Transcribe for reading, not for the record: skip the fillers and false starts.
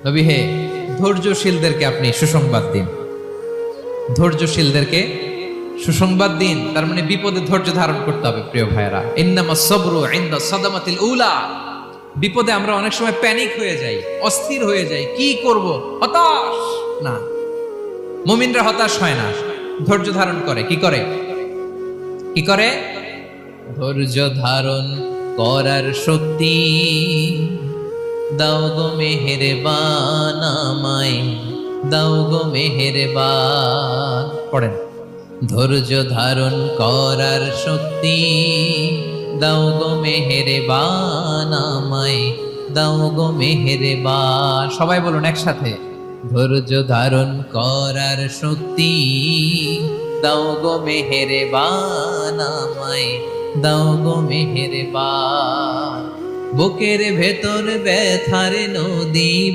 নবী হে, ধৈর্যশীলদেরকে আপনি সুসংবাদ দিন। ধৈর্যশীলদেরকে সুসংবাদ দিন, তার মানে বিপদে ধৈর্য ধারণ করতে হবে। প্রিয় ভাইয়েরা, ইন্নামাস সাবরু ইনদা সাদামাতিল উলা। বিপদে আমরা অনেক সময় প্যানিক হয়ে যাই, অস্থির হয়ে যাই, কি করব, হতাশ। না, মুমিনরা হতাশ হয় না, ধৈর্য ধারণ করে। কি করে? কি করে? ধৈর্য ধারণ করার শক্তি দাও গো মেহেরবান আমায়, দাও গো মেহেরবান। পড়েন, ধৈর্য ধারণ করার শক্তি দাও গো মেহেরবান আমায়, দাও গো মেহেরবান। সবাই বলুন একসাথে, ধৈর্য ধারণ করার শক্তি দাও গো মেহেরবান আমায়, দাও গো মেহেরবান। বুকের ভেতর ব্যথার নদী